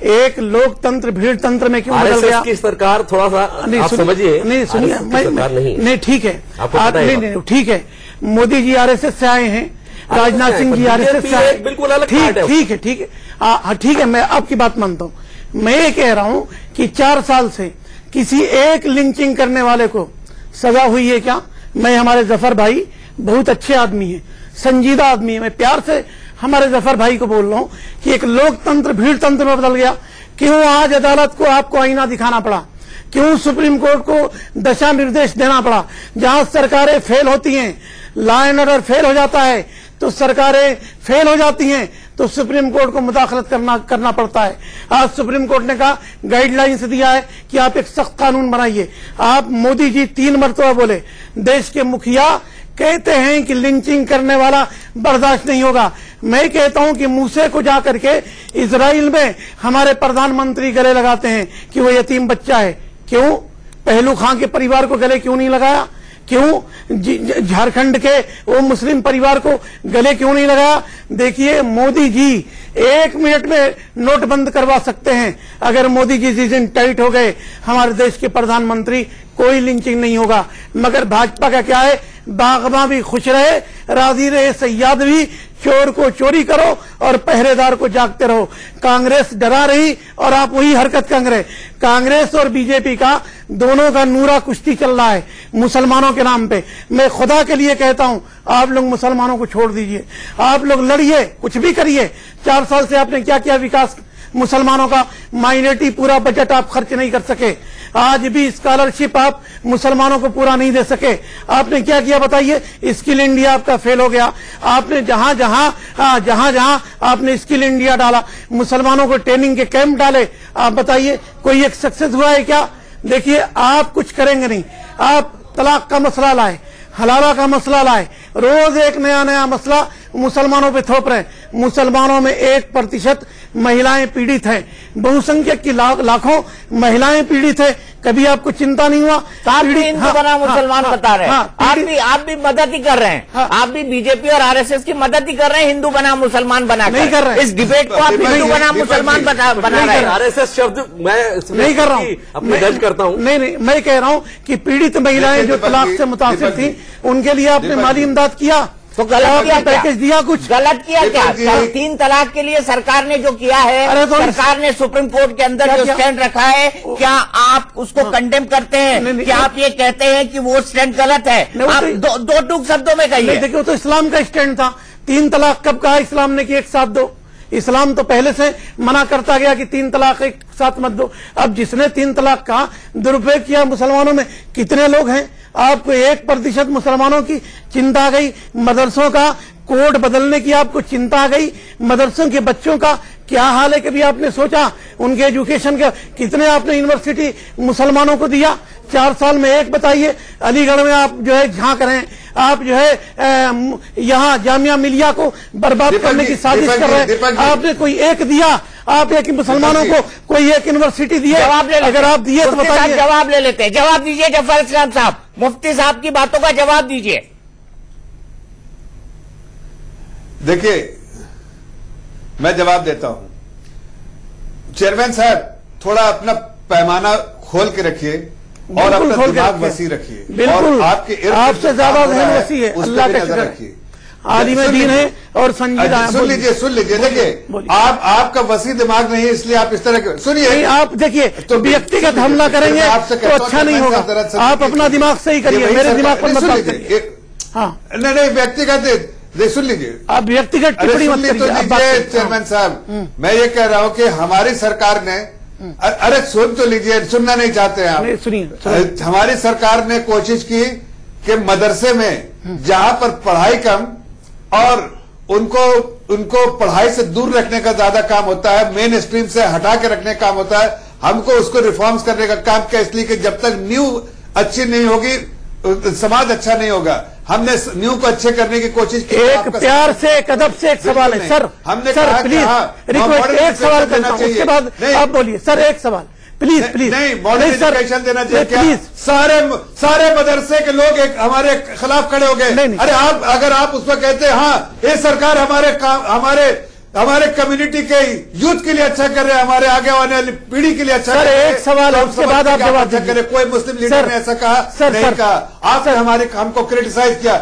एक लोकतंत्र भीड़ तंत्र में क्यों बदल गया? की सरकार थोड़ा सा आप समझिए। नहीं सुनिए, नहीं ठीक है, नहीं ठीक है। मोदी जी आरएसएस से आए हैं, राजनाथ सिंह जी आरएसएस से आए, बिल्कुल अलग। ठीक है, मैं आपकी बात मानता हूं। मैं ये कह रहा हूं कि 4 साल से किसी एक लिंचिंग करने वाले को सजा हुई है क्या? मैं, हमारे जफर भाई बहुत अच्छे आदमी है, संजीदा आदमी है। मैं प्यार से हमारे जफर भाई को बोल रहा हूं कि एक लोकतंत्र भीड़ तंत्र में बदल गया। क्यों आज अदालत को आपको आईना दिखाना पड़ा? क्यों सुप्रीम कोर्ट को दिशा निर्देश देना पड़ा? जहां सरकारें फेल होती हैं, लॉ एंड ऑर्डर फेल हो जाता है, तो सरकारें फेल हो जाती हैं तो सुप्रीम कोर्ट को मुदाखलत करना पड़ता है। आज सुप्रीम कोर्ट ने कहा, गाइडलाइंस दिया है कि आप एक सख्त कानून बनाइए। आप मोदी जी 3 मरतबा बोले, देश के मुखिया कहते हैं कि लिंचिंग करने वाला बर्दाश्त नहीं होगा। मैं कहता हूं कि मूसे को जाकर के इजराइल में हमारे प्रधानमंत्री गले लगाते हैं कि वो यतीम बच्चा है। क्यों पहलू खां के परिवार को गले क्यों नहीं लगाया? क्यों झारखंड के वो मुस्लिम परिवार को गले क्यों नहीं लगाया? देखिए मोदी जी 1 मिनट में नोट बंद करवा सकते हैं। अगर मोदी जी जिस दिन टाइट हो गए हमारे देश के प्रधानमंत्री, कोई लिंचिंग नहीं होगा। मगर भाजपा का क्या है, बागबां भी खुश रहे, राजी रहे सयाद भी, चोर को चोरी करो और पहरेदार को जागते रहो। कांग्रेस डरा रही और आप वही हरकत कर रहे। कांग्रेस और बीजेपी का दोनों का नूरा कुश्ती चल रहा है मुसलमानों के नाम पे। मैं खुदा के लिए कहता हूं, आप लोग मुसलमानों को छोड़ दीजिए, आप लोग लड़िए, कुछ भी करिए। 4 साल से आपने क्या किया विकास मुसलमानों का? माइनॉरिटी पूरा बजट आप खर्च नहीं कर सके, आज भी स्कॉलरशिप आप मुसलमानों को पूरा नहीं दे सके। आपने क्या किया बताइए? स्किल इंडिया आपका फेल हो गया। आपने जहां जहां आपने स्किल इंडिया डाला, मुसलमानों को ट्रेनिंग के कैंप डाले, आप बताइए कोई एक सक्सेस हुआ है क्या? देखिए आप कुछ करेंगे नहीं। आप तलाक का मसला लाए, हलाला का मसला लाए, रोज एक नया मसला मुसलमानों पे थोप रहे। मुसलमानों में 1% महिलाएं पीड़ित हैं, बहुसंख्यक की लाखों महिलाएं पीड़ित है। कभी आपको चिंता नहीं हुआ? आप भी हिंदू बना मुसलमान बता रहे हैं, आप भी मदद ही कर रहे हैं। आप भी बीजेपी और आरएसएस की मदद ही कर रहे हैं हिंदू बना मुसलमान बना नहीं कर रहे हैं। इस डिबेट को आप हिंदू बना मुसलमान बना रहे हैं। आरएसएस शब्द मैं नहीं कर रहा हूँ, अपनी दर्ज करता हूँ। नहीं, मैं कह रहा हूँ कि पीड़ित महिलाएं जो तलाक से मुतासिर थी उनके लिए आपने माली इमदाद किया, तो गलत किया, पैकेज दिया, कुछ गलत किया क्या? 3 तलाक के लिए सरकार ने जो किया है, सरकार ने सुप्रीम कोर्ट के अंदर जो स्टैंड रखा है, क्या आप उसको कंडेम करते हैं? क्या आप ये कहते हैं कि वो स्टैंड गलत है? आप दो टूक शब्दों में कहिए। देखिए तो इस्लाम का स्टैंड था। 3 तलाक कब कहा इस्लाम ने कि एक साथ दो? इस्लाम तो पहले से मना करता गया कि 3 तलाक एक साथ मत दो। अब जिसने 3 तलाक का दुरुपयोग किया मुसलमानों में कितने लोग हैं? आपको 1% मुसलमानों की चिंता आ गई। मदरसों का कोड बदलने की आपको चिंता आ गई। मदरसों के बच्चों का क्या हाल है, कभी आपने सोचा? उनके एजुकेशन का कितने आपने यूनिवर्सिटी मुसलमानों को दिया? 4 साल में एक बताइए। अलीगढ़ में आप जो है झांक रहे हैं, आप जो है यहाँ जामिया मिलिया को बर्बाद करने की साजिश कर रहे हैं। आपने कोई एक दिया? आप एक मुसलमानों को कोई एक यूनिवर्सिटी दिए? अगर आप दिए तो बताइए। जवाब ले लेते हैं। जवाब दीजिए जफर इस्लाम साहब, मुफ्ती साहब की बातों का जवाब दीजिए। देखिए मैं जवाब देता हूं। चेयरमैन साहब थोड़ा अपना पैमाना खोल के रखिए और अपना दिमाग वसी रखिए और आपके आपसे ज्यादा वसी है, अल्लाह का शुक्र रखिए। आलिम दीन है और संजीदा। सुन लीजिए देखिए आपका वसी दिमाग नहीं है इसलिए आप इस तरह सुनिए। आप देखिए तो व्यक्तिगत हमला करेंगे तो अच्छा नहीं होगा। आप अपना दिमाग सही करिए, मेरे दिमाग पर मत बात करिए। हाँ नहीं व्यक्तिगत सुन लीजिए, आप व्यक्तिगत टिप्पणी मत कीजिए। चेयरमैन साहब मैं ये कह रहा हूं कि हमारी सरकार ने, अरे सुन तो लीजिए, सुनना नहीं चाहते हैं आप? सुनिए। हमारी सरकार ने कोशिश की कि मदरसे में जहां पर पढ़ाई कम और उनको पढ़ाई से दूर रखने का ज्यादा काम होता है, मेन स्ट्रीम से हटा के रखने का काम होता है, हमको उसको रिफॉर्म्स करने का काम किया। इसलिए कि जब तक न्यू अच्छी नहीं होगी समाज अच्छा नहीं होगा। हमने न्यू को अच्छे करने की कोशिश की। एक प्यार से एक अदब से एक सवाल है सर, हमने सर प्लीज रिक्वेस्ट, एक सवाल करना हूं, उसके बाद आप बोलिए सर। एक सवाल प्लीज नहीं मॉडर्न एजुकेशन देना चाहिए क्या? सारे मदरसे के लोग एक हमारे खिलाफ खड़े हो गए। अरे आप अगर आप उस पर कहते हैं हाँ ये सरकार हमारे कम्युनिटी के यूथ के लिए अच्छा कर रहे हैं, हमारे आगे आने वाली पीढ़ी के लिए अच्छा कर रहे हैं। एक सवाल है उसके बाद आप जवाब अच्छा करें। कोई मुस्लिम लीडर ने ऐसा कहा नहीं कहा, आपने हमको क्रिटिसाइज किया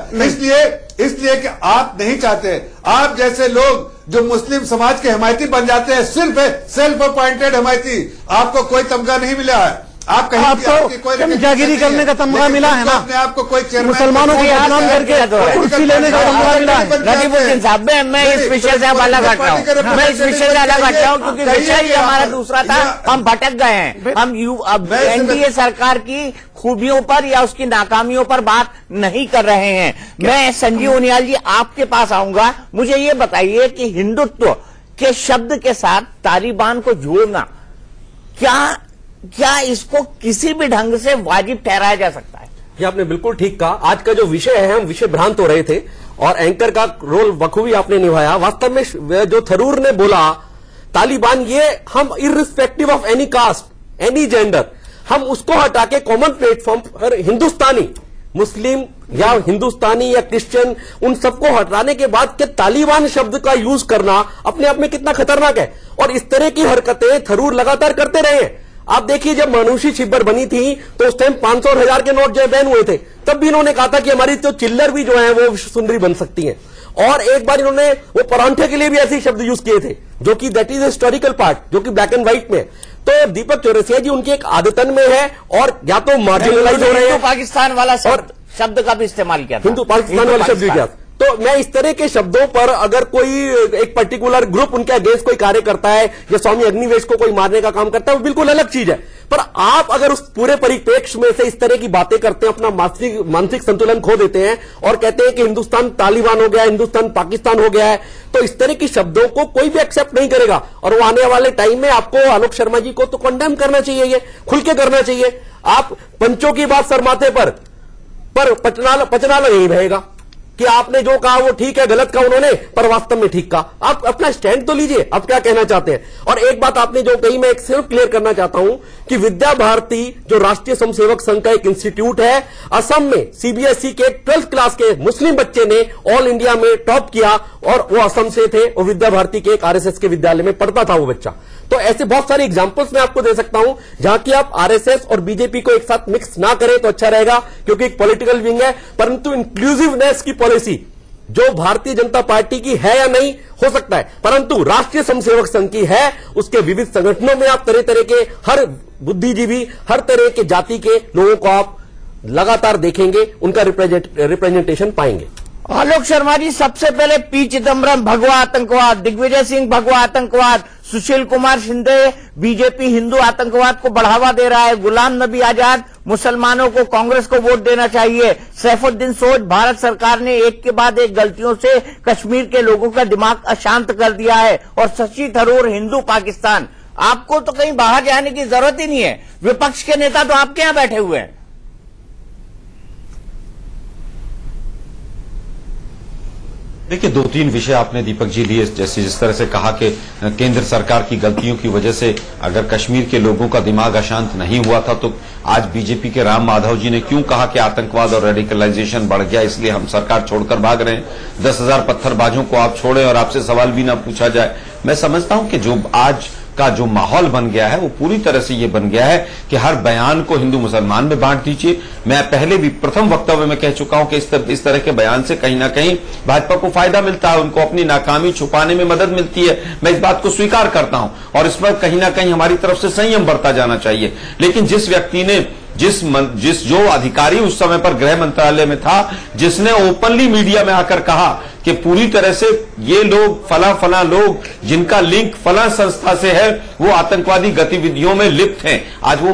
इसलिए कि आप नहीं चाहते आप जैसे लोग जो मुस्लिम समाज के हिमायती बन जाते हैं, सिर्फ सेल्फ अपॉइंटेड हिमायती, आपको कोई तमगा नहीं मिला है। आप कहीं आपको जागिरी करने का तमगा मिला है ना? अपने आपको कोई मुसलमानों को बदनाम करके कुर्सी लेने का तमगा मिला है। नजीमुद्दीन साहब मैं इस विषय से अलग हट रहा हूँ, मैं इस विषय से अलग हट रहा हूँ क्योंकि विषय ही हमारा दूसरा था। हम भटक गए हैं। हम एनडीए सरकार की खूबियों पर या उसकी नाकामियों पर बात नहीं कर रहे हैं। मैं संजीव उनियाल जी आपके पास आऊंगा। मुझे ये बताइए कि हिंदुत्व के शब्द के साथ तालिबान को जोड़ना क्या इसको किसी भी ढंग से वाजिब ठहराया जा सकता है? ये आपने बिल्कुल ठीक कहा। आज का जो विषय है, हम विषय भ्रांत हो रहे थे और एंकर का रोल बखूबी आपने निभाया। वास्तव में जो थरूर ने बोला तालिबान, ये हम irrespective of any caste any gender, हम उसको हटा के कॉमन प्लेटफॉर्म पर हिंदुस्तानी, मुस्लिम या हिंदुस्तानी या क्रिश्चियन, उन सबको हटाने के बाद के तालिबान शब्द का यूज करना अपने आप में कितना खतरनाक है। और इस तरह की हरकतें थरूर लगातार करते रहे हैं। आप देखिए, जब मानुषी छिब्बर बनी थी तो उस टाइम 500 और 1000 के नोट जो बैन हुए थे, तब भी इन्होंने कहा था कि हमारी तो चिल्लर भी जो है वो सुंदरी बन सकती है। और एक बार इन्होंने वो परांठे के लिए भी ऐसे शब्द यूज किए थे, जो कि दैट इज हिस्टोरिकल पार्ट, जो कि ब्लैक एंड व्हाइट में। तो दीपक चौरसिया जी उनकी एक आदतन में है, और या तो मार्जिनलाइज हो रहे हैं, पाकिस्तान वाला शब्द का भी इस्तेमाल किया था, हिंदू पाकिस्तान वाला शब्द किया। तो मैं इस तरह के शब्दों पर अगर कोई एक पर्टिकुलर ग्रुप उनके अगेंस्ट कोई कार्य करता है या स्वामी अग्निवेश को कोई मारने का काम करता है, वो बिल्कुल अलग चीज है। पर आप अगर उस पूरे परिप्रेक्ष्य में से इस तरह की बातें करते हैं, अपना मानसिक संतुलन खो देते हैं और कहते हैं कि हिंदुस्तान तालिबान हो गया, हिंदुस्तान पाकिस्तान हो गया है, तो इस तरह की शब्दों को कोई भी एक्सेप्ट नहीं करेगा। और वो आने वाले टाइम में आपको, आलोक शर्मा जी को तो कंडेम करना चाहिए, ये खुल के करना चाहिए। आप पंचों की बात सरमाते पर पचनाला नहीं रहेगा कि आपने जो कहा वो ठीक है, गलत कहा उन्होंने, पर वास्तव में ठीक कहा। आप अपना स्टैंड तो लीजिए, आप क्या कहना चाहते हैं। और एक बात आपने जो कही, मैं एक सिर्फ क्लियर करना चाहता हूं कि विद्या भारती जो राष्ट्रीय स्वयंसेवक संघ का एक इंस्टीट्यूट है, असम में सीबीएसई के 12th क्लास के मुस्लिम बच्चे ने ऑल इंडिया में टॉप किया, और वो असम से थे, वो विद्या भारती के एक आरएसएस के विद्यालय में पढ़ता था वो बच्चा। तो ऐसे बहुत सारे एग्जांपल्स मैं आपको दे सकता हूं जहां कि आप आरएसएस और बीजेपी को एक साथ मिक्स ना करें तो अच्छा रहेगा, क्योंकि एक पॉलिटिकल विंग है। परंतु इंक्लूसिवनेस की पॉलिसी जो भारतीय जनता पार्टी की है या नहीं हो सकता है, परंतु राष्ट्रीय स्वयंसेवक संघ की है। उसके विविध संगठनों में आप तरह तरह के, हर बुद्धिजीवी, हर तरह के जाति के लोगों को आप लगातार देखेंगे, उनका रिप्रेजेंटेशन पाएंगे। आलोक शर्मा जी, सबसे पहले पी चिदम्बरम भगवा आतंकवाद, दिग्विजय सिंह भगवा आतंकवाद, सुशील कुमार शिंदे बीजेपी हिंदू आतंकवाद को बढ़ावा दे रहा है, गुलाम नबी आजाद मुसलमानों को कांग्रेस को वोट देना चाहिए, सैफुद्दीन सोज भारत सरकार ने एक के बाद एक गलतियों से कश्मीर के लोगों का दिमाग अशांत कर दिया है, और शशि थरूर हिंदू पाकिस्तान। आपको तो कहीं बाहर जाने की जरूरत ही नहीं है, विपक्ष के नेता तो आपके यहां बैठे हुए हैं। देखिए, 2-3 विषय आपने दीपक जी लिए, जैसे जिस तरह से कहा कि केंद्र सरकार की गलतियों की वजह से अगर कश्मीर के लोगों का दिमाग अशांत नहीं हुआ था, तो आज बीजेपी के राम माधव जी ने क्यों कहा कि आतंकवाद और रेडिकलाइजेशन बढ़ गया, इसलिए हम सरकार छोड़कर भाग रहे हैं। 10,000 पत्थरबाजों को आप छोड़े और आपसे सवाल भी ना पूछा जाए। मैं समझता हूं कि जो आज का जो माहौल बन गया है वो पूरी तरह से ये बन गया है कि हर बयान को हिंदू मुसलमान में बांट दीजिए। मैं पहले भी प्रथम वक्तव्य में कह चुका हूं कि इस तरह के बयान से कहीं ना कहीं भाजपा को फायदा मिलता है, उनको अपनी नाकामी छुपाने में मदद मिलती है। मैं इस बात को स्वीकार करता हूं और इस पर कहीं ना कहीं हमारी तरफ से संयम बरता जाना चाहिए। लेकिन जिस व्यक्ति ने जो अधिकारी उस समय पर गृह मंत्रालय में था, जिसने ओपनली मीडिया में आकर कहा कि पूरी तरह से ये लोग फला लोग जिनका लिंक फला संस्था से है वो आतंकवादी गतिविधियों में लिप्त हैं, आज वो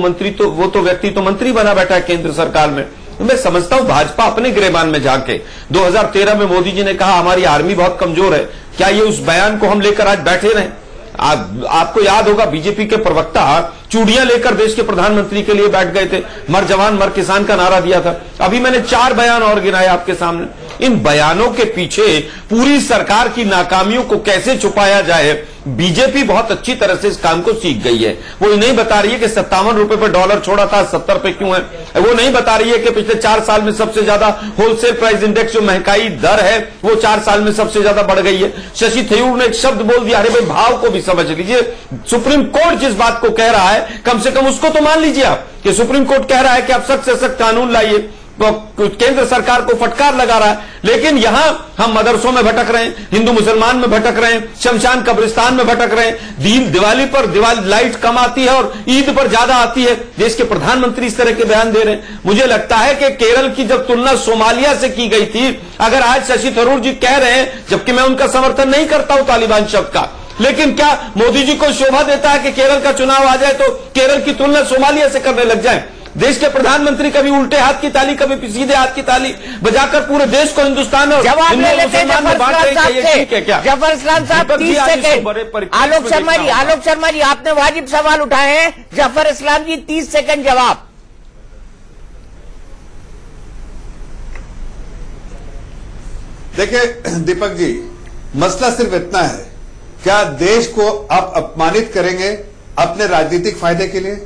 व्यक्ति तो मंत्री बना बैठा है केंद्र सरकार में। तो मैं समझता हूं भाजपा अपने गिरेबान में जाके 2013 में मोदी जी ने कहा हमारी आर्मी बहुत कमजोर है, क्या ये उस बयान को हम लेकर आज बैठे रहे? आपको याद होगा बीजेपी के प्रवक्ता चूड़ियां लेकर देश के प्रधानमंत्री के लिए बैठ गए थे, मर जवान मर किसान का नारा दिया था। अभी मैंने 4 बयान और गिनाए आपके सामने। इन बयानों के पीछे पूरी सरकार की नाकामियों को कैसे छुपाया जाए, बीजेपी बहुत अच्छी तरह से इस काम को सीख गई है। वो नहीं बता रही है कि 57 रुपए पर डॉलर छोड़ा था 70 पे क्यों है। वो नहीं बता रही है कि पिछले 4 साल में सबसे ज्यादा होलसेल प्राइस इंडेक्स जो महंगाई दर है वो 4 साल में सबसे ज्यादा बढ़ गई है। शशि थरूर ने एक शब्द बोल दिया, अरे भाई भाव को भी समझ लीजिए। सुप्रीम कोर्ट जिस बात को कह रहा है कम से कम उसको तो मान लीजिए आप कि सुप्रीम कोर्ट कह रहा है कि आप सख्त से सख्त कानून लाइए, तो केंद्र सरकार को फटकार लगा रहा है। लेकिन यहां हम मदरसों में भटक रहे हैं, हिंदू मुसलमान में भटक रहे हैं, शमशान कब्रिस्तान में भटक रहे हैं। दिवाली पर लाइट कम आती है और ईद पर ज्यादा आती है। देश के प्रधानमंत्री इस तरह के बयान दे रहे हैं। मुझे लगता है कि केरल की जब तुलना सोमालिया से की गई थी, अगर आज शशि थरूर जी कह रहे हैं, जबकि मैं उनका समर्थन नहीं करता हूं तालिबान शब्द का, लेकिन क्या मोदी जी को शोभा देता है कि केरल का चुनाव आ जाए तो केरल की तुलना सोमालिया से करने लग जाए? देश के प्रधानमंत्री कभी उल्टे हाथ की ताली कभी सीधे हाथ की ताली बजाकर पूरे देश को हिंदुस्तान और जवाब ले लेते हैं जफर इस्लाम साहब 30 सेकंड। आलोक शर्मा जी आपने वाजिब सवाल उठाए हैं, जफर इस्लाम जी 30 सेकंड जवाब। देखिए दीपक जी, मसला सिर्फ इतना है, क्या देश को आप अपमानित करेंगे अपने राजनीतिक फायदे के लिए?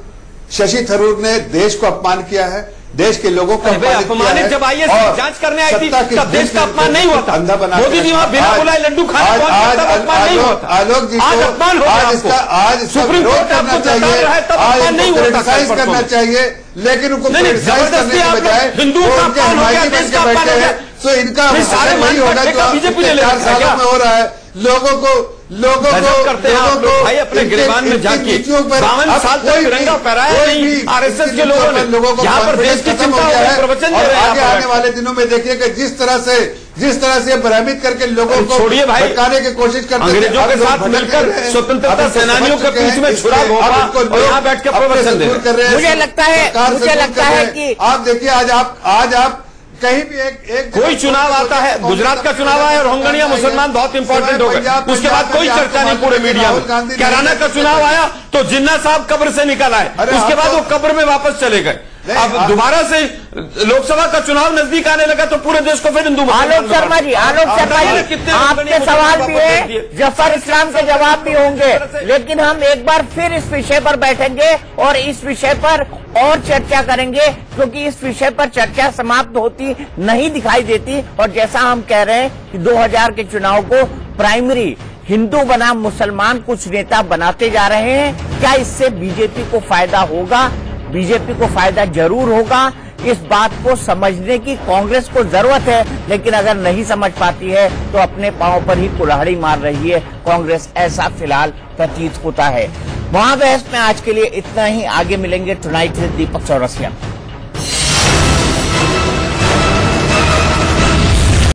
शशि थरूर ने देश को अपमान किया है, देश के लोगों को अपमानित जब आईएएस जांच करने आई थी तब देश का अपमान नहीं हुआ था। अंधा बना मोदी जी वहां बिना बुलाए लड्डू खाने अपमान नहीं हुआ था। आलोक जी आज अपमान हो गया। आज सुप्रीम कोर्ट करना चाहिए, आज क्रिटिसाइज करना चाहिए, लेकिन उनको क्रिटिसाइज करने के बजाय उनके हिमायती बन के बैठे हैं। तो इनका वही होगा जो 4 सालों में हो रहा है। लोगों को करते हैं आप लोग भाई अपने गिरबान में जाके 52 साल तक तिरंगा फहराया नहीं आरएसएस के लोगों को यहाँ पर देश की चिंता हो गई, प्रवचन दे रहे हैं। आगे आने वाले दिनों में देखिए कि जिस तरह से भ्रमित करके लोगों को छोड़िए भाई, भटकाने की कोशिश करते हैं, अंग्रेजों के साथ मिलकर स्वतंत्रता सेनानियों के बीच में छुरा घोंपा और यहाँ बैठ के प्रवचन दे रहे हैं। मुझे लगता है कि आप देखिए आज आप कहीं भी एक कोई चुनाव आता है, गुजरात का चुनाव आया और होंगड़िया मुसलमान बहुत इंपॉर्टेंट हो गए, उसके बाद कोई चर्चा नहीं पूरे मीडिया में। कैराना का चुनाव आया तो जिन्ना साहब कब्र से निकल आए, उसके बाद वो कब्र में वापस चले गए। अब दोबारा से लोकसभा का चुनाव नजदीक आने लगा तो पूरे देश को फिर हिंदू। आलोक शर्मा जी आपके सवाल भी है, जफर इस्लाम के जवाब भी होंगे, लेकिन हम एक बार फिर इस विषय पर बैठेंगे और इस विषय पर और चर्चा करेंगे, क्योंकि इस विषय पर चर्चा समाप्त होती नहीं दिखाई देती। और जैसा हम कह रहे हैं कि 2000 के चुनाव को प्राइमरी हिंदू बनाम मुसलमान कुछ नेता बनाते जा रहे हैं। क्या इससे बीजेपी को फायदा होगा? बीजेपी को फायदा जरूर होगा। इस बात को समझने की कांग्रेस को जरूरत है, लेकिन अगर नहीं समझ पाती है तो अपने पांव पर ही कुल्हाड़ी मार रही है कांग्रेस, ऐसा फिलहाल प्रतीत होता है। महाबहस में आज के लिए इतना ही, आगे मिलेंगे टुनाइट विद दीपक चौरसिया।